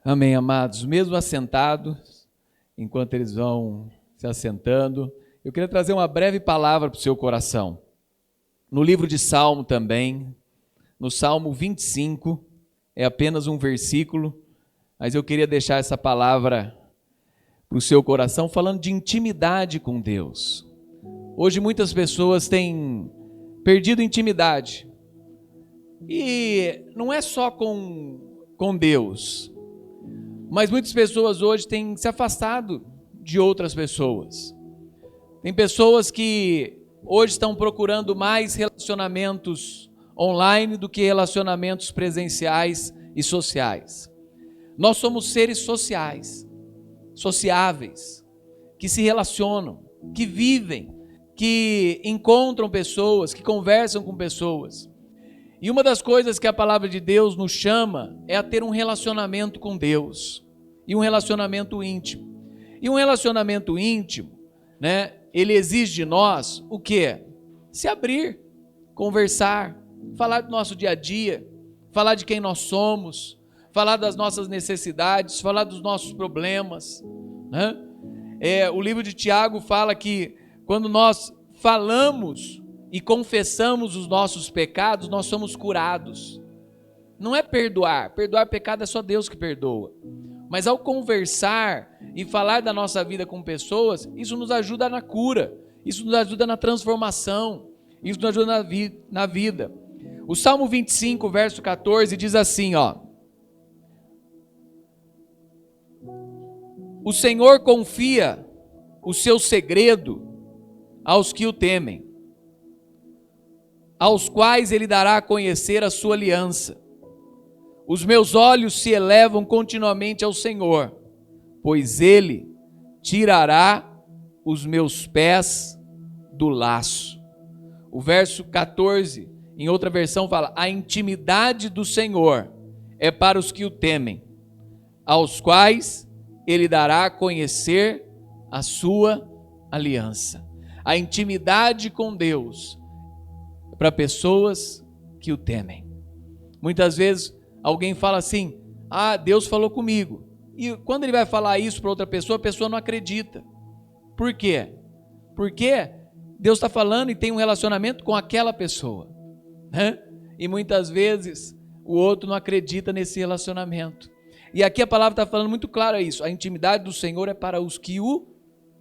Amém, amados. Mesmo assentados, enquanto eles vão se assentando, eu queria trazer uma breve palavra para o seu coração. No livro de Salmo também, no Salmo 25, é apenas um versículo, mas eu queria deixar essa palavra para o seu coração, falando de intimidade com Deus. Hoje muitas pessoas têm perdido intimidade, e não é só com Deus, mas muitas pessoas hoje têm se afastado de outras pessoas. Tem pessoas que hoje estão procurando mais relacionamentos online do que relacionamentos presenciais e sociais. Nós somos seres sociais, sociáveis, que se relacionam, que vivem, que encontram pessoas, que conversam com pessoas. E uma das coisas que a palavra de Deus nos chama é a ter um relacionamento com Deus, e um relacionamento íntimo. E um relacionamento íntimo, ele exige de nós o quê? Se abrir, conversar, falar do nosso dia a dia, falar de quem nós somos, falar das nossas necessidades, falar dos nossos problemas. O livro de Tiago fala que quando nós falamos e confessamos os nossos pecados, nós somos curados. Não é perdoar pecado é só Deus que perdoa. Mas ao conversar e falar da nossa vida com pessoas, isso nos ajuda na cura, isso nos ajuda na transformação, isso nos ajuda na vida. O Salmo 25, verso 14 diz assim, o Senhor confia o seu segredo aos que o temem, aos quais ele dará a conhecer a sua aliança. Os meus olhos se elevam continuamente ao Senhor, pois ele tirará os meus pés do laço. O verso 14, em outra versão, fala: a intimidade do Senhor é para os que o temem, aos quais ele dará a conhecer a sua aliança. A intimidade com Deus é para pessoas que o temem. Muitas vezes alguém fala assim: Deus falou comigo. E quando ele vai falar isso para outra pessoa, a pessoa não acredita. Por quê? Porque Deus está falando e tem um relacionamento com aquela pessoa. E muitas vezes o outro não acredita nesse relacionamento. E aqui a palavra está falando muito claro isso. A intimidade do Senhor é para os que o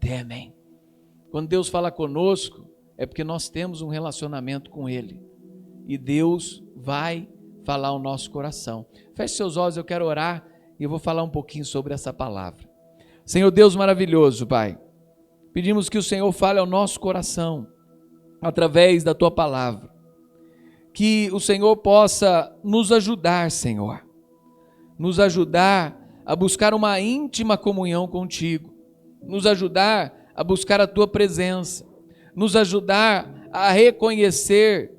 temem. Quando Deus fala conosco, é porque nós temos um relacionamento com Ele. E Deus vai falar ao nosso coração. Feche seus olhos, eu quero orar e eu vou falar um pouquinho sobre essa palavra. Senhor Deus maravilhoso, Pai, pedimos que o Senhor fale ao nosso coração através da Tua palavra. Que o Senhor possa nos ajudar, Senhor. Nos ajudar a buscar uma íntima comunhão contigo. Nos ajudar a buscar a Tua presença. Nos ajudar a reconhecer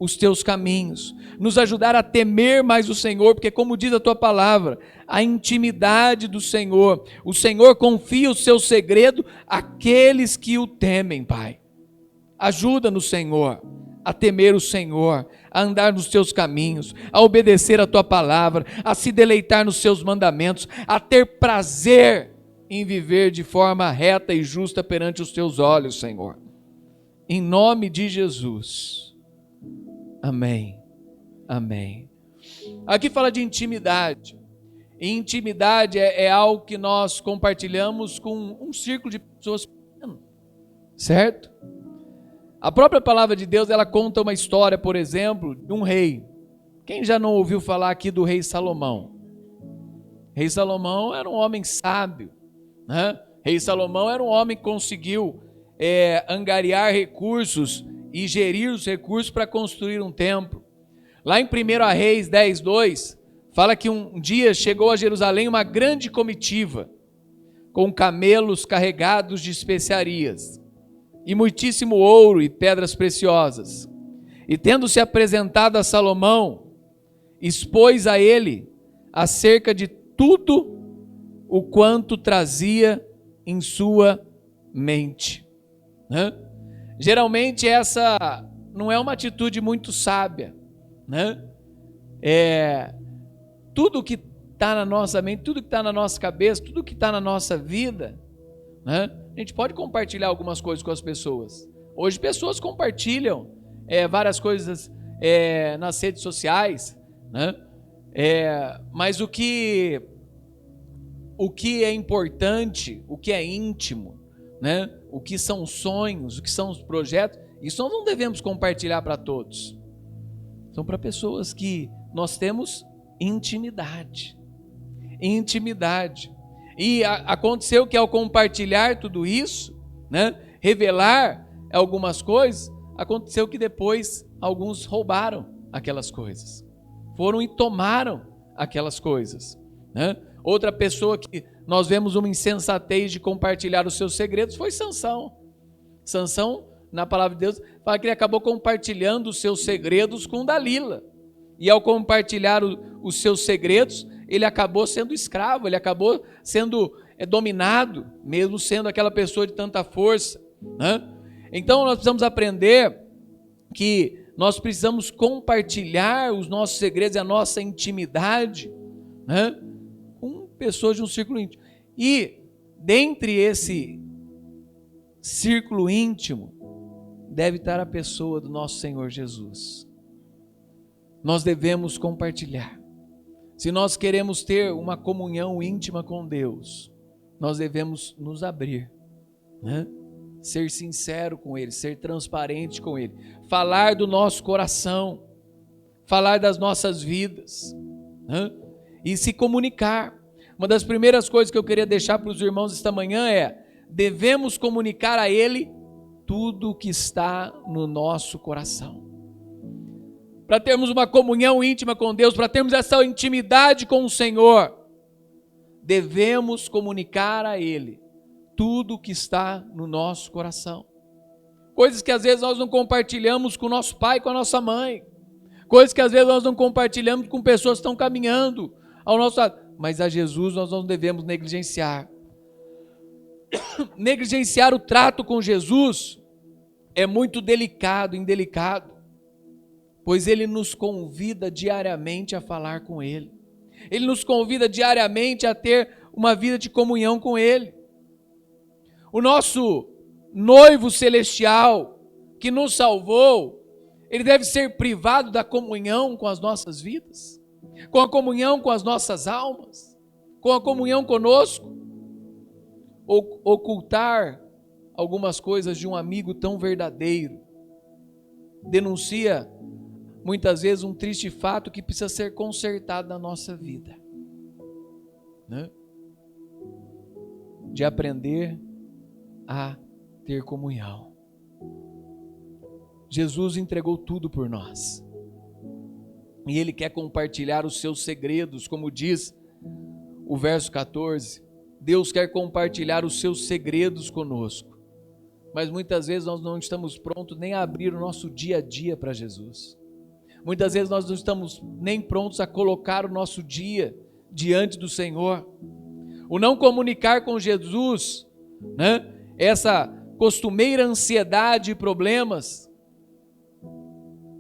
os Teus caminhos, nos ajudar a temer mais o Senhor, porque como diz a Tua palavra, a intimidade do Senhor, o Senhor confia o seu segredo àqueles que o temem, Pai. Ajuda-nos, Senhor, a temer o Senhor, a andar nos Teus caminhos, a obedecer a Tua palavra, a se deleitar nos Seus mandamentos, a ter prazer em viver de forma reta e justa perante os Teus olhos, Senhor. Em nome de Jesus. Amém, amém. Aqui fala de intimidade. E intimidade é algo que nós compartilhamos com um círculo de pessoas pequeno, certo? A própria palavra de Deus, ela conta uma história, por exemplo, de um rei. Quem já não ouviu falar aqui do rei Salomão? Rei Salomão era um homem sábio, Rei Salomão era um homem que conseguiu angariar recursos e gerir os recursos para construir um templo. Lá em 1 Reis 10:2, fala que um dia chegou a Jerusalém uma grande comitiva, com camelos carregados de especiarias, e muitíssimo ouro e pedras preciosas. E tendo-se apresentado a Salomão, expôs a ele acerca de tudo o quanto trazia em sua mente. Geralmente essa não é uma atitude muito sábia, Tudo que está na nossa mente, tudo que está na nossa cabeça, tudo que está na nossa vida, né? A gente pode compartilhar algumas coisas com as pessoas. Hoje pessoas compartilham várias coisas nas redes sociais, né? Mas o que é importante, o que é íntimo, né? O que são sonhos, o que são os projetos, isso nós não devemos compartilhar para todos. São para pessoas que nós temos intimidade. E aconteceu que ao compartilhar tudo isso, né, revelar algumas coisas, aconteceu que depois alguns roubaram aquelas coisas. Foram e tomaram aquelas coisas, né? Outra pessoa que nós vemos uma insensatez de compartilhar os seus segredos foi Sansão. Sansão, na palavra de Deus, fala que ele acabou compartilhando os seus segredos com Dalila. E ao compartilhar os seus segredos, ele acabou sendo escravo, ele acabou sendo dominado, mesmo sendo aquela pessoa de tanta força, né? Então nós precisamos aprender que nós precisamos compartilhar os nossos segredos e a nossa intimidade, né, com pessoas de um círculo íntimo. E dentre esse círculo íntimo deve estar a pessoa do nosso Senhor Jesus. Nós devemos compartilhar. Se nós queremos ter uma comunhão íntima com Deus, nós devemos nos abrir, né? Ser sincero com Ele, ser transparente com Ele, falar do nosso coração, falar das nossas vidas, né? E se comunicar. Uma das primeiras coisas que eu queria deixar para os irmãos esta manhã devemos comunicar a Ele tudo o que está no nosso coração. Para termos uma comunhão íntima com Deus, para termos essa intimidade com o Senhor, devemos comunicar a Ele tudo o que está no nosso coração. Coisas que às vezes nós não compartilhamos com o nosso pai, com a nossa mãe. Coisas que às vezes nós não compartilhamos com pessoas que estão caminhando ao nosso lado. Mas a Jesus nós não devemos negligenciar. Negligenciar o trato com Jesus é muito delicado, indelicado. Pois Ele nos convida diariamente a falar com Ele. Ele nos convida diariamente a ter uma vida de comunhão com Ele. O nosso noivo celestial que nos salvou, ele deve ser privado da comunhão com as nossas vidas, com a comunhão com as nossas almas, com a comunhão conosco, ou ocultar algumas coisas de um amigo tão verdadeiro. Denuncia muitas vezes um triste fato que precisa ser consertado na nossa vida, né? De aprender a ter comunhão. Jesus entregou tudo por nós. E Ele quer compartilhar os seus segredos, como diz o verso 14. Deus quer compartilhar os seus segredos conosco. Mas muitas vezes nós não estamos prontos nem a abrir o nosso dia a dia para Jesus. Muitas vezes nós não estamos nem prontos a colocar o nosso dia diante do Senhor. O não comunicar com Jesus, né? Essa costumeira ansiedade e problemas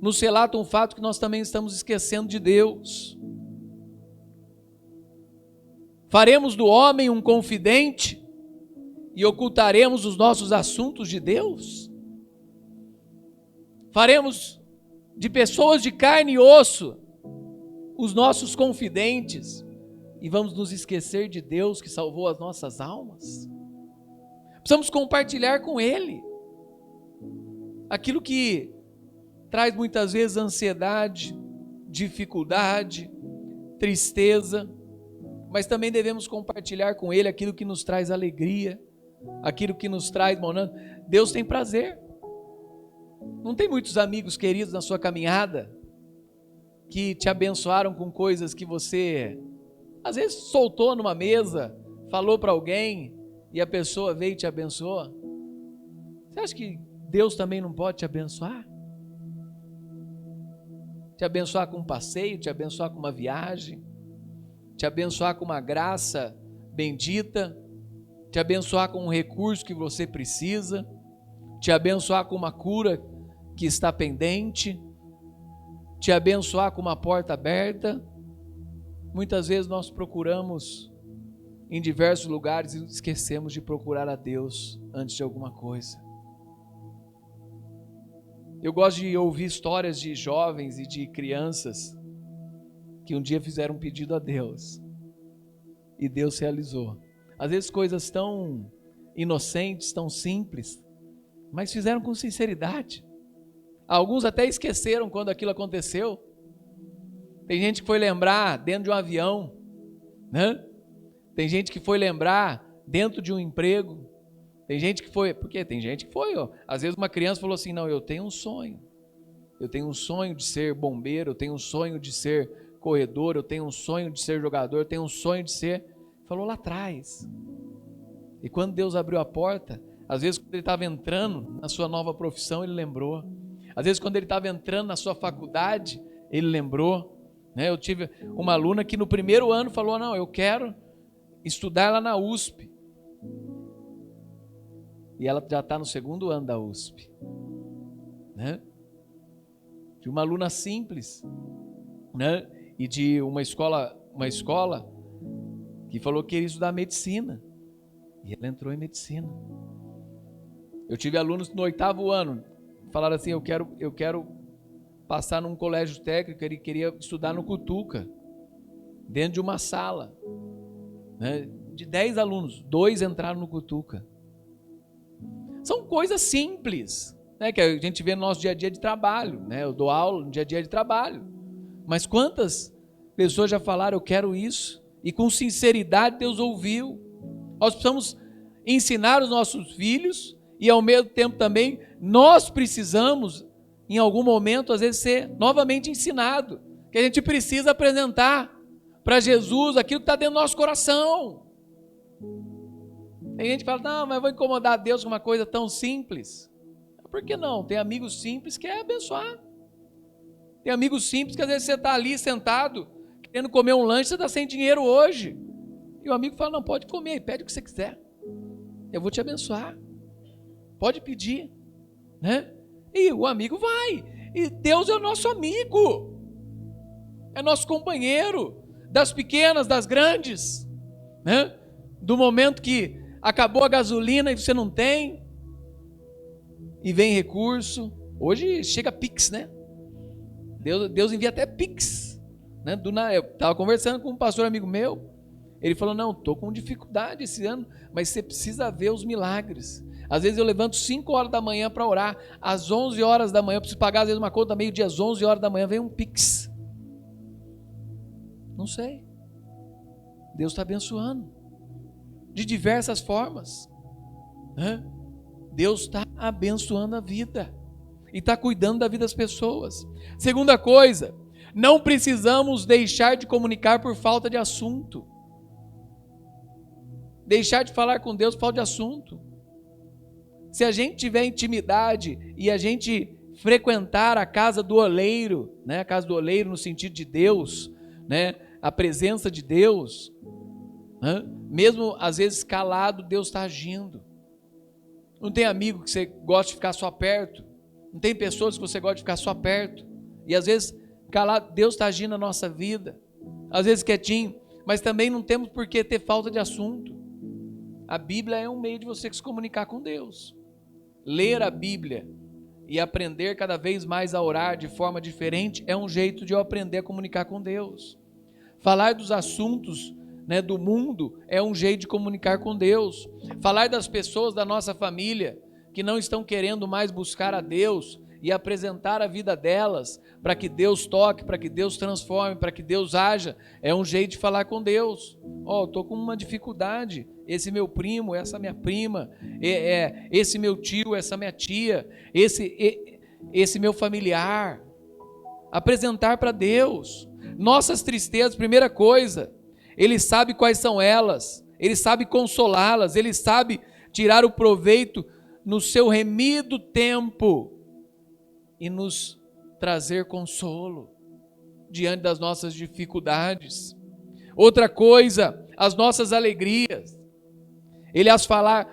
nos relata um fato que nós também estamos esquecendo de Deus. Faremos do homem um confidente e ocultaremos os nossos assuntos de Deus? Faremos de pessoas de carne e osso os nossos confidentes e vamos nos esquecer de Deus que salvou as nossas almas? Precisamos compartilhar com Ele aquilo que traz muitas vezes ansiedade, dificuldade, tristeza, mas também devemos compartilhar com Ele aquilo que nos traz alegria, aquilo que nos traz bonança. Deus tem prazer. Não tem muitos amigos queridos na sua caminhada que te abençoaram com coisas que você às vezes soltou numa mesa, falou para alguém e a pessoa veio e te abençoou? Você acha que Deus também não pode te abençoar? Te abençoar com um passeio, te abençoar com uma viagem, te abençoar com uma graça bendita, te abençoar com um recurso que você precisa, te abençoar com uma cura que está pendente, te abençoar com uma porta aberta. Muitas vezes nós procuramos em diversos lugares e esquecemos de procurar a Deus antes de alguma coisa. Eu gosto de ouvir histórias de jovens e de crianças que um dia fizeram um pedido a Deus e Deus realizou. Às vezes coisas tão inocentes, tão simples, mas fizeram com sinceridade. Alguns até esqueceram quando aquilo aconteceu. Tem gente que foi lembrar dentro de um avião, né? Tem gente que foi lembrar dentro de um emprego. Tem gente que foi, porque tem gente que foi, ó. Às vezes uma criança falou assim, não, eu tenho um sonho. Eu tenho um sonho de ser bombeiro, eu tenho um sonho de ser corredor, eu tenho um sonho de ser jogador, eu tenho um sonho de ser... Falou lá atrás. E quando Deus abriu a porta, às vezes quando ele estava entrando na sua nova profissão, ele lembrou. Às vezes quando ele estava entrando na sua faculdade, ele lembrou. Né? Eu tive uma aluna que no primeiro ano falou, não, eu quero estudar lá na USP. E ela já está no segundo ano da USP. Né? De uma aluna simples, né? E de uma escola que falou que queria estudar medicina. E ela entrou em medicina. Eu tive alunos no 8º ano, falaram assim, eu quero passar num colégio técnico, ele queria estudar no Cutuca, dentro de uma sala, né? De 10 alunos, 2 entraram no Cutuca. São coisas simples, né? Que a gente vê no nosso dia a dia de trabalho, né? Eu dou aula no dia a dia de trabalho, mas quantas pessoas já falaram, eu quero isso, e com sinceridade Deus ouviu. Nós precisamos ensinar os nossos filhos e ao mesmo tempo também nós precisamos em algum momento às vezes ser novamente ensinado, que a gente precisa apresentar para Jesus aquilo que está dentro do nosso coração. Tem gente que fala, não, mas eu vou incomodar Deus com uma coisa tão simples. Por que não? Tem amigos simples que é abençoar. Tem amigos simples que às vezes você está ali sentado querendo comer um lanche, você está sem dinheiro hoje. E o amigo fala, não, pode comer, pede o que você quiser. Eu vou te abençoar. Pode pedir. Né? E o amigo vai. E Deus é o nosso amigo. É nosso companheiro. Das pequenas, das grandes. Né? Do momento que acabou a gasolina e você não tem. E vem recurso. Hoje chega Pix, né? Deus envia até Pix. Né? Eu estava conversando com um pastor amigo meu. Ele falou, não, estou com dificuldade esse ano, mas você precisa ver os milagres. Às vezes eu levanto 5 horas da manhã para orar, às 11 horas da manhã, eu preciso pagar às vezes uma conta, meio-dia, às 11 horas da manhã, vem um Pix. Não sei. Deus está abençoando, de diversas formas. Né? Deus está abençoando a vida, e está cuidando da vida das pessoas. Segunda coisa, não precisamos deixar de comunicar por falta de assunto. Deixar de falar com Deus por falta de assunto. Se a gente tiver intimidade e a gente frequentar a casa do oleiro, né? A casa do oleiro no sentido de Deus, né? A presença de Deus, né? Mesmo às vezes calado, Deus está agindo. Não tem amigo que você gosta de ficar só perto, não tem pessoas que você gosta de ficar só perto, e às vezes calado, Deus está agindo na nossa vida, às vezes quietinho, mas também não temos por que ter falta de assunto. A Bíblia é um meio de você se comunicar com Deus. Ler a Bíblia e aprender cada vez mais a orar de forma diferente é um jeito de eu aprender a comunicar com Deus. Falar dos assuntos, né, do mundo é um jeito de comunicar com Deus. Falar das pessoas da nossa família que não estão querendo mais buscar a Deus e apresentar a vida delas para que Deus toque, para que Deus transforme, para que Deus haja, é um jeito de falar com Deus. Estou com uma dificuldade, esse meu primo, essa minha prima, esse meu tio, essa minha tia, esse meu familiar. Apresentar para Deus nossas tristezas. Primeira coisa, Ele sabe quais são elas, Ele sabe consolá-las, Ele sabe tirar o proveito no seu remido tempo e nos trazer consolo diante das nossas dificuldades. Outra coisa, as nossas alegrias, Ele as fará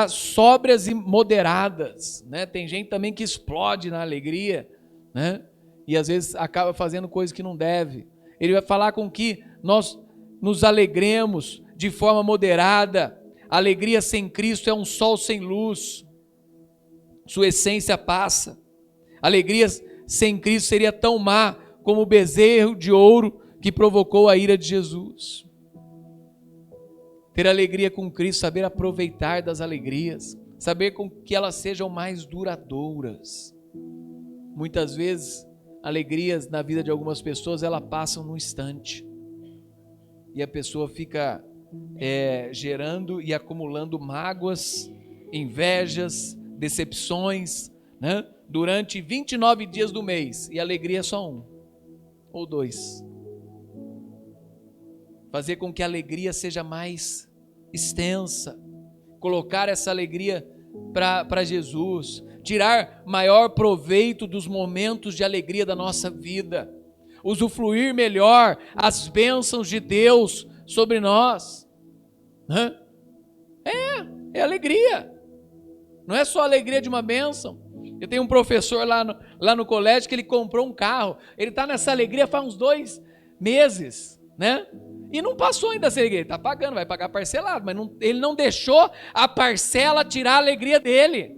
sóbrias e moderadas, né? Tem gente também que explode na alegria, né? E às vezes acaba fazendo coisas que não deve. Ele vai falar com que nós nos alegremos de forma moderada. Alegria sem Cristo é um sol sem luz, sua essência passa. Alegria sem Cristo seria tão má como o bezerro de ouro que provocou a ira de Jesus. Ter alegria com Cristo, saber aproveitar das alegrias, saber com que elas sejam mais duradouras. Muitas vezes, alegrias na vida de algumas pessoas, elas passam num instante. E a pessoa fica gerando e acumulando mágoas, invejas, decepções, né? Durante 29 dias do mês. E a alegria é só 1 ou 2. Fazer com que a alegria seja mais extensa. Colocar essa alegria para Jesus. Tirar maior proveito dos momentos de alegria da nossa vida. Usufruir melhor as bênçãos de Deus sobre nós. É alegria. Não é só a alegria de uma bênção. Eu tenho um professor lá no colégio que ele comprou um carro. Ele está nessa alegria faz uns 2 meses, né? E não passou ainda essa alegria. Ele está pagando, vai pagar parcelado, mas ele não deixou a parcela tirar a alegria dele.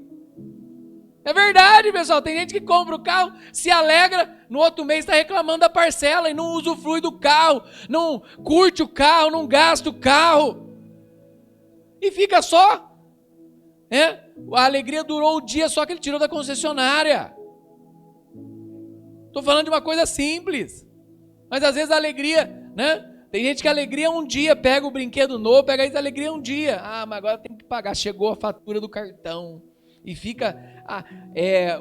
É verdade, pessoal. Tem gente que compra o carro, se alegra, no outro mês está reclamando da parcela e não usufrui do carro, não curte o carro, não gasta o carro. E fica só. A alegria durou o dia só que ele tirou da concessionária. Estou falando de uma coisa simples. Mas às vezes a alegria, né? Tem gente que a alegria é um dia, pega o brinquedo novo, pega a alegria é um dia. Ah, mas agora tem que pagar. Chegou a fatura do cartão. E fica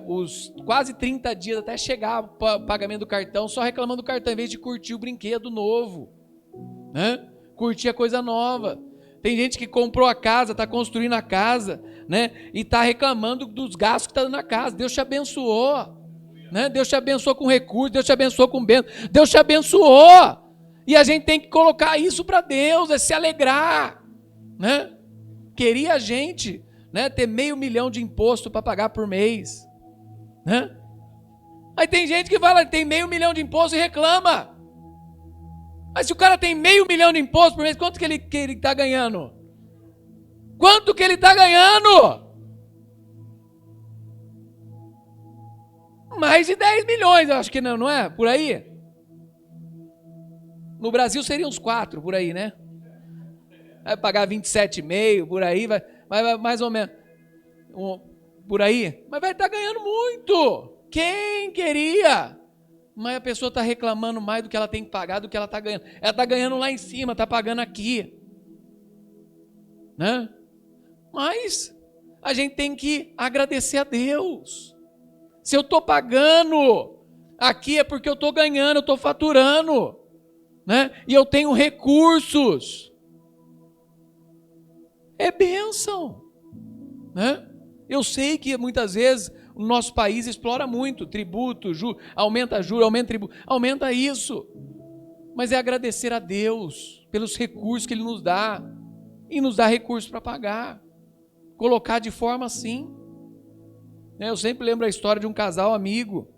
os quase 30 dias até chegar o pagamento do cartão, só reclamando do cartão, em vez de curtir o brinquedo novo. Né? Curtir a coisa nova. Tem gente que comprou a casa, está construindo a casa, né? E está reclamando dos gastos que está dando na casa. Deus te abençoou, né? Deus te abençoou com recursos, Deus te abençoou com bênção, Deus te abençoou. E a gente tem que colocar isso para Deus, se alegrar, né? Queria a gente, né, ter $500 mil de imposto para pagar por mês, né? Aí tem gente que fala que tem $500 mil de imposto e reclama. Mas se o cara tem $500 mil de imposto por mês, quanto que ele está ganhando? Quanto que ele está ganhando? Mais de 10 milhões, eu acho que não é? Por aí? No Brasil seriam uns 4, por aí, né? Vai pagar 27,5, por aí, vai mais ou menos. Por aí. Mas vai estar ganhando muito. Quem queria? Mas a pessoa está reclamando mais do que ela tem que pagar, do que ela está ganhando. Ela está ganhando lá em cima, está pagando aqui. Né? Mas a gente tem que agradecer a Deus. Se eu estou pagando aqui é porque eu estou ganhando, eu estou faturando. Né? E eu tenho recursos. É bênção. Né? Eu sei que muitas vezes o nosso país explora muito, tributo, aumenta juro, aumenta tributo, aumenta isso. Mas é agradecer a Deus pelos recursos que Ele nos dá. E nos dá recursos para pagar. Colocar de forma assim. Eu sempre lembro a história de um casal amigo,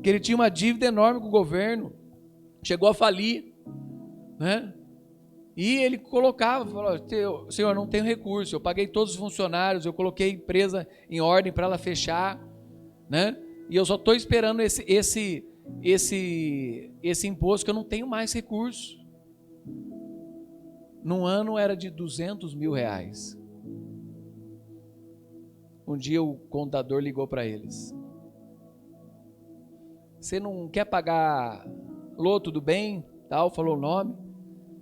que ele tinha uma dívida enorme com o governo. Chegou a falir. Né? E ele colocava, falou: Senhor, não tenho recurso, eu paguei todos os funcionários, eu coloquei a empresa em ordem para ela fechar, né? E eu só estou esperando esse imposto, que eu não tenho mais recurso. Num ano era de R$200 mil. Um dia o contador ligou para eles: você não quer pagar? Alô, tudo bem? Tal, falou o nome.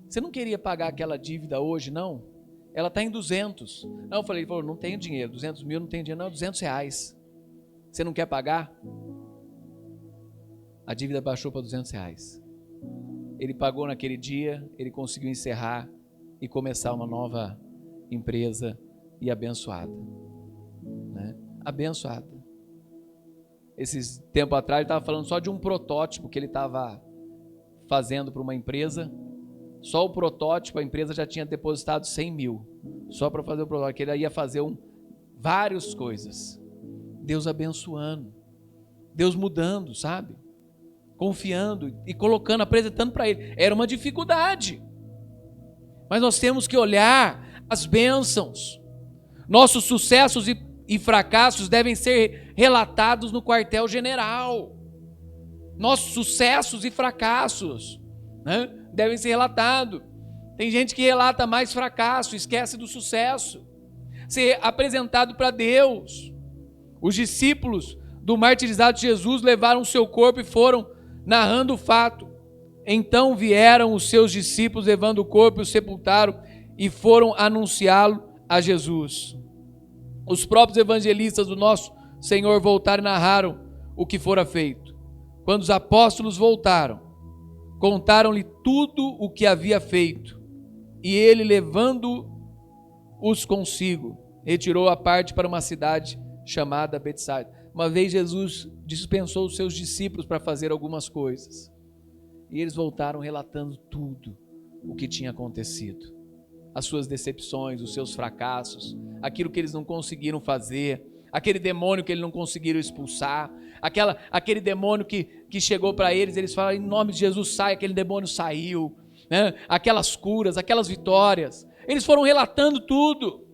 Você não queria pagar aquela dívida hoje, não? Ela está em 200. Não, eu falei, ele falou, não tenho dinheiro, 200 mil não tenho dinheiro, não, R$200. Você não quer pagar? A dívida baixou para R$200. Ele pagou naquele dia, ele conseguiu encerrar e começar uma nova empresa e abençoada. Né? Abençoada. Esses tempo atrás ele estava falando só de um protótipo que ele estava fazendo para uma empresa. Só o protótipo, a empresa já tinha depositado 100 mil. Só para fazer o protótipo, que ele ia fazer várias coisas. Deus abençoando. Deus mudando, sabe? confiando e colocando, apresentando para Ele. Era uma dificuldade. Mas nós temos que olhar as bênçãos. Nossos sucessos e fracassos devem ser relatados no quartel-general. Nossos sucessos e fracassos, né, devem ser relatados. Tem gente que relata mais fracasso, esquece do sucesso. Ser apresentado para Deus. Os discípulos do martirizado Jesus levaram o seu corpo e foram narrando o fato. Então vieram os seus discípulos levando o corpo e o sepultaram e foram anunciá-lo a Jesus. Os próprios evangelistas do nosso Senhor voltaram e narraram o que fora feito. Quando os apóstolos voltaram, contaram-lhe tudo o que havia feito. E ele, levando-os consigo, retirou a parte para uma cidade chamada Betsaida. Uma vez Jesus dispensou os seus discípulos para fazer algumas coisas. E eles voltaram relatando tudo o que tinha acontecido. As suas decepções, os seus fracassos, aquilo que eles não conseguiram fazer, aquele demônio que eles não conseguiram expulsar, aquele demônio que chegou para eles falaram, em nome de Jesus sai, aquele demônio saiu, né? Aquelas curas, aquelas vitórias, eles foram relatando tudo.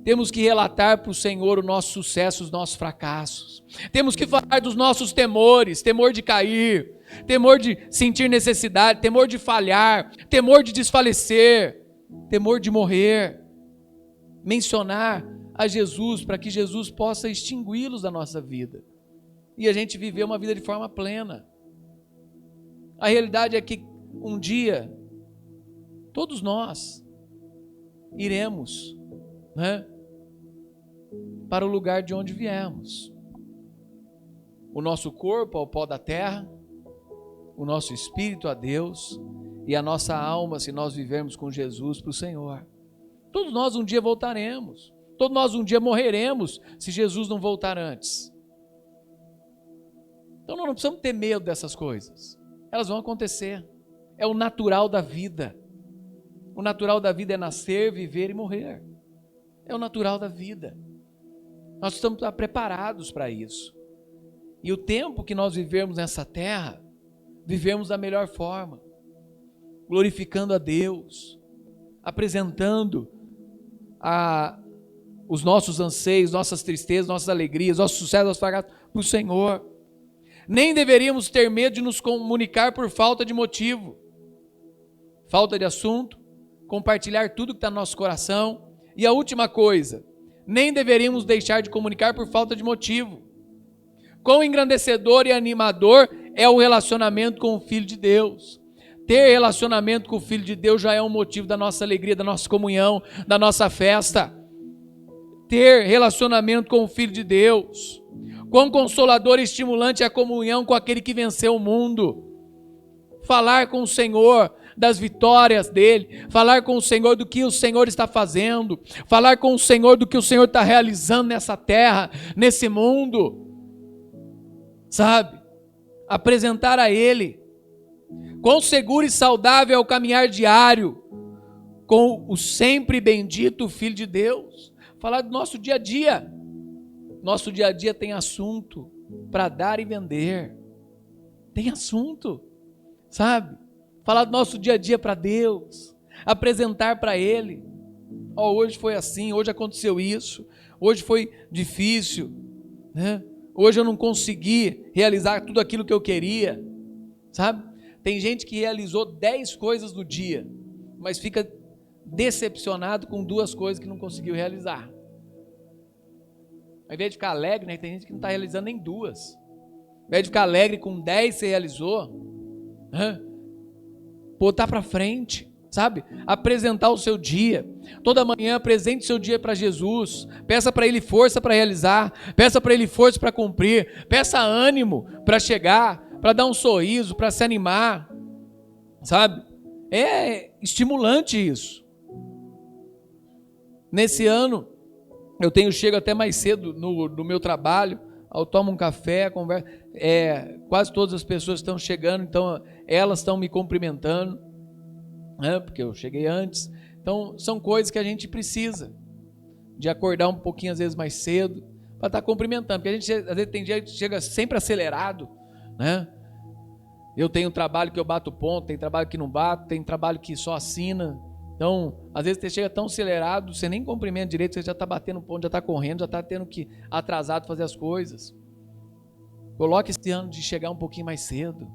Temos que relatar para o Senhor o nosso sucesso, os nossos fracassos. Temos que falar dos nossos temores, temor de cair, temor de sentir necessidade, temor de falhar, temor de desfalecer, temor de morrer. Mencionar a Jesus para que Jesus possa extingui-los da nossa vida e a gente viver uma vida de forma plena. A realidade é que um dia todos nós iremos, né, para o lugar de onde viemos. O nosso corpo ao pó da terra, o nosso espírito a Deus e a nossa alma, se nós vivermos com Jesus, para o Senhor. Todos nós um dia voltaremos. Todos nós um dia morreremos se Jesus não voltar antes. Então nós não precisamos ter medo dessas coisas. Elas vão acontecer. É o natural da vida. O natural da vida é nascer, viver e morrer. É o natural da vida. Nós estamos preparados para isso. E o tempo que nós vivemos nessa terra, vivemos da melhor forma, glorificando a Deus, apresentando os nossos anseios, nossas tristezas, nossas alegrias, nossos sucessos, nossos fracassos para o Senhor. Nem deveríamos ter medo de nos comunicar por falta de motivo, falta de assunto, compartilhar tudo que está no nosso coração. E a última coisa, nem deveríamos deixar de comunicar por falta de motivo. Quão engrandecedor e animador é o relacionamento com o Filho de Deus. Ter relacionamento com o Filho de Deus já é um motivo da nossa alegria, da nossa comunhão, da nossa festa. Ter relacionamento com o Filho de Deus. Quão consolador e estimulante é a comunhão com aquele que venceu o mundo. Falar com o Senhor das vitórias dele, falar com o Senhor do que o Senhor está fazendo, falar com o Senhor do que o Senhor está realizando nessa terra, nesse mundo, sabe? Apresentar a Ele. Quão seguro e saudável é o caminhar diário com o sempre bendito Filho de Deus. Falar do nosso dia a dia. Nosso dia a dia tem assunto para dar e vender. Tem assunto, sabe? Falar do nosso dia a dia para Deus, apresentar para Ele. Hoje foi assim, hoje aconteceu isso, hoje foi difícil, né? Hoje eu não consegui realizar tudo aquilo que eu queria, sabe? Tem gente que realizou 10 coisas no dia, mas fica decepcionado com 2 coisas que não conseguiu realizar. Ao invés de ficar alegre, né? Tem gente que não está realizando nem 2. Ao invés de ficar alegre com 10 você realizou, né? Botar para frente, sabe? Apresentar o seu dia. Toda manhã apresente o seu dia para Jesus. Peça para Ele força para realizar. Peça para Ele força para cumprir. Peça ânimo para chegar, para dar um sorriso, para se animar, sabe? É estimulante isso. Nesse ano, eu chego até mais cedo no meu trabalho. Eu tomo um café, converso, quase todas as pessoas estão chegando, então elas estão me cumprimentando, né, porque eu cheguei antes. Então são coisas que a gente precisa de acordar um pouquinho às vezes mais cedo para estar cumprimentando, porque a gente às vezes tem dia que chega sempre acelerado, né? Eu tenho trabalho que eu bato ponto, tem trabalho que não bato, tem trabalho que só assina. Então, às vezes você chega tão acelerado, você nem cumprimenta direito, você já está batendo ponto, já está correndo, já está tendo que atrasado fazer as coisas. Coloque esse ano de chegar um pouquinho mais cedo,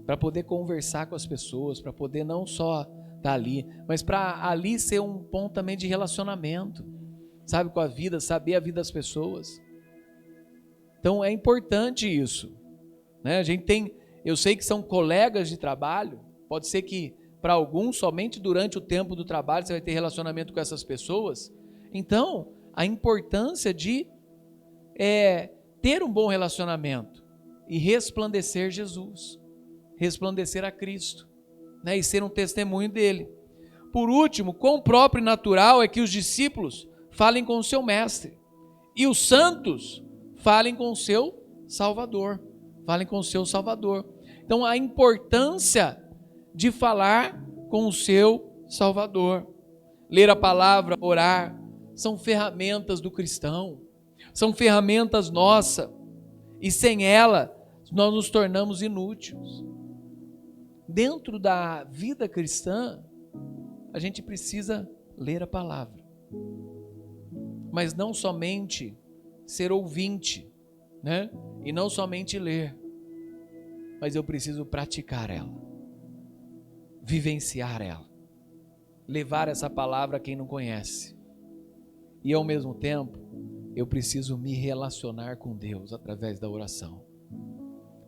para poder conversar com as pessoas, para poder não só estar ali, mas para ali ser um ponto também de relacionamento, sabe, com a vida, saber a vida das pessoas. Então é importante isso, né? A gente tem, eu sei que são colegas de trabalho, pode ser que para alguns somente durante o tempo do trabalho você vai ter relacionamento com essas pessoas. Então a importância de ter um bom relacionamento e resplandecer Jesus, resplandecer a Cristo, né? E ser um testemunho dele. Por último, quão próprio e natural é que os discípulos falem com o seu mestre e os santos falem com o seu Salvador, falem com o seu Salvador. Então a importância de falar com o seu Salvador, ler a palavra, orar, são ferramentas do cristão, são ferramentas nossas, e sem ela nós nos tornamos inúteis. Dentro da vida cristã, a gente precisa ler a palavra, mas não somente ser ouvinte, né? E não somente ler, mas eu preciso praticar ela, vivenciar ela, levar essa palavra a quem não conhece. E ao mesmo tempo, eu preciso me relacionar com Deus através da oração.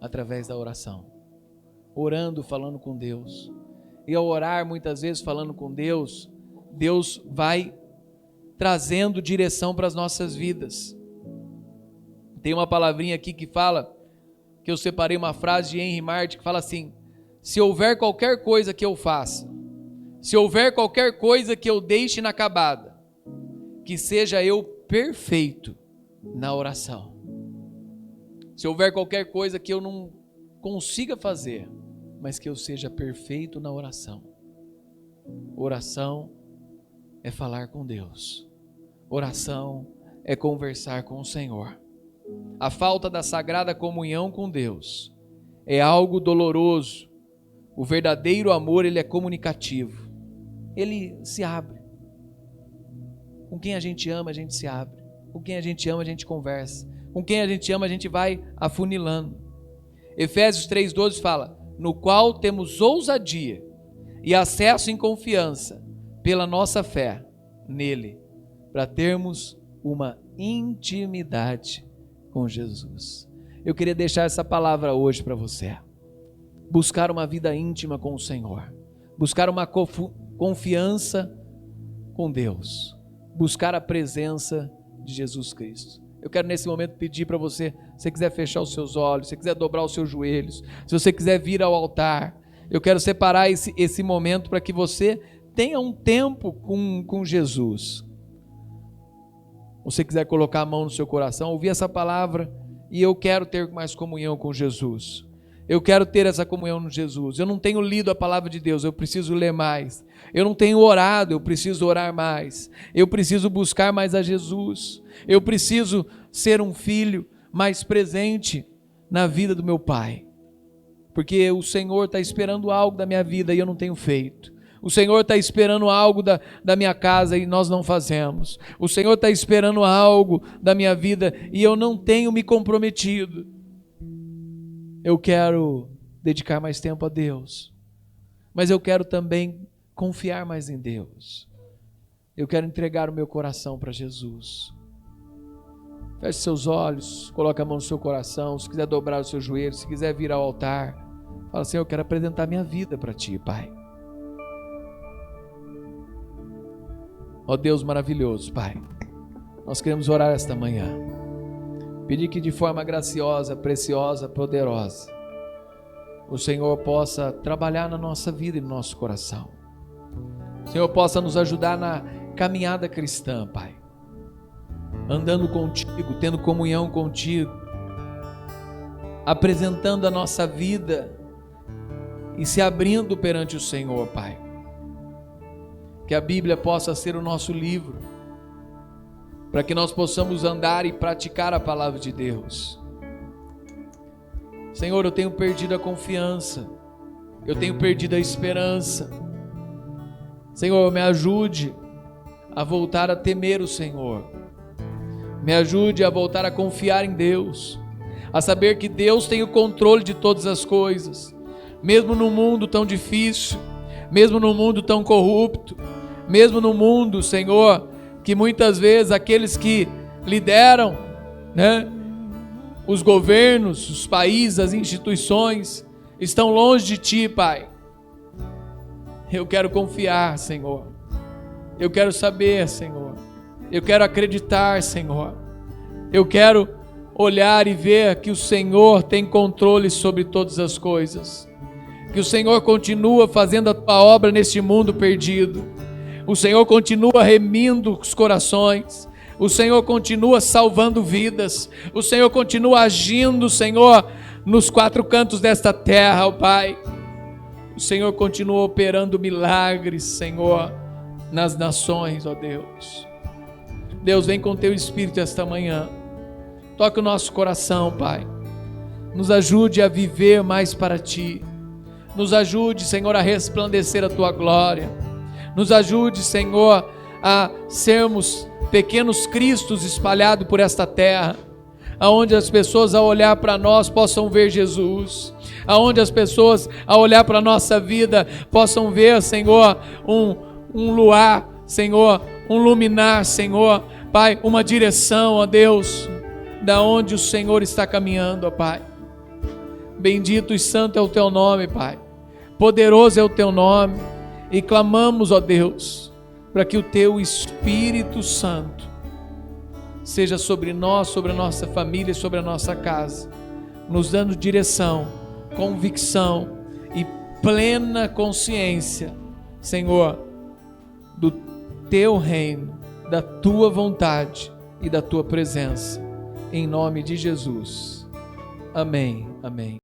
Através da oração. Orando, falando com Deus. E ao orar, muitas vezes falando com Deus, Deus vai trazendo direção para as nossas vidas. Tem uma palavrinha aqui que fala, que eu separei uma frase de Henry Martin, que fala assim: se houver qualquer coisa que eu faça, se houver qualquer coisa que eu deixe inacabada, que seja eu perfeito na oração. Se houver qualquer coisa que eu não consiga fazer, mas que eu seja perfeito na oração. Oração é falar com Deus. Oração é conversar com o Senhor. A falta da sagrada comunhão com Deus é algo doloroso. O verdadeiro amor, ele é comunicativo. Ele se abre. Com quem a gente ama, a gente se abre. Com quem a gente ama, a gente conversa. Com quem a gente ama, a gente vai afunilando. Efésios 3,12 fala: no qual temos ousadia e acesso em confiança pela nossa fé nele, para termos uma intimidade com Jesus. Eu queria deixar essa palavra hoje para você. Buscar uma vida íntima com o Senhor. Buscar uma confiança com Deus. Buscar a presença de Jesus Cristo. Eu quero nesse momento pedir para você, se você quiser fechar os seus olhos, se você quiser dobrar os seus joelhos, se você quiser vir ao altar, eu quero separar esse momento para que você tenha um tempo com Jesus. Se você quiser colocar a mão no seu coração, ouvir essa palavra, e eu quero ter mais comunhão com Jesus. Eu quero ter essa comunhão com Jesus. Eu não tenho lido a palavra de Deus, eu preciso ler mais. Eu não tenho orado, eu preciso orar mais. Eu preciso buscar mais a Jesus. Eu preciso ser um filho mais presente na vida do meu Pai. Porque o Senhor está esperando algo da minha vida e eu não tenho feito. O Senhor está esperando algo da minha casa e nós não fazemos. O Senhor está esperando algo da minha vida e eu não tenho me comprometido. Eu quero dedicar mais tempo a Deus, mas eu quero também confiar mais em Deus. Eu quero entregar o meu coração para Jesus. Feche seus olhos, coloque a mão no seu coração, se quiser dobrar os seus joelhos, se quiser vir ao altar, fala assim: eu quero apresentar minha vida para Ti, Pai. Ó Deus maravilhoso, Pai, nós queremos orar esta manhã. Pedir que de forma graciosa, preciosa, poderosa, o Senhor possa trabalhar na nossa vida e no nosso coração. O Senhor possa nos ajudar na caminhada cristã, Pai. Andando contigo, tendo comunhão contigo, apresentando a nossa vida e se abrindo perante o Senhor, Pai. Que a Bíblia possa ser o nosso livro, para que nós possamos andar e praticar a palavra de Deus. Senhor, eu tenho perdido a confiança, eu tenho perdido a esperança. Senhor, me ajude a voltar a temer o Senhor, me ajude a voltar a confiar em Deus, a saber que Deus tem o controle de todas as coisas, mesmo no mundo tão difícil, mesmo no mundo tão corrupto, mesmo no mundo, Senhor, que muitas vezes aqueles que lideram, os governos, os países, as instituições, estão longe de Ti, Pai. Eu quero confiar, Senhor. Eu quero saber, Senhor. Eu quero acreditar, Senhor. Eu quero olhar e ver que o Senhor tem controle sobre todas as coisas. Que o Senhor continua fazendo a Tua obra neste mundo perdido. O Senhor continua remindo os corações. O Senhor continua salvando vidas. O Senhor continua agindo, Senhor, nos quatro cantos desta terra, ó Pai. O Senhor continua operando milagres, Senhor, nas nações, ó Deus. Deus, vem com Teu Espírito esta manhã. Toque o nosso coração, Pai. Nos ajude a viver mais para Ti. Nos ajude, Senhor, a resplandecer a Tua glória. Nos ajude, Senhor, a sermos pequenos cristos espalhados por esta terra, aonde as pessoas ao olhar para nós possam ver Jesus, aonde as pessoas ao olhar para a nossa vida possam ver, Senhor, um luar, Senhor, um luminar, Senhor, Pai, uma direção, ó Deus, da onde o Senhor está caminhando, ó Pai. Bendito e santo é o Teu nome, Pai, poderoso é o Teu nome, e clamamos, ó Deus, para que o Teu Espírito Santo seja sobre nós, sobre a nossa família, sobre a nossa casa, nos dando direção, convicção e plena consciência, Senhor, do Teu reino, da Tua vontade e da Tua presença, em nome de Jesus. Amém, amém.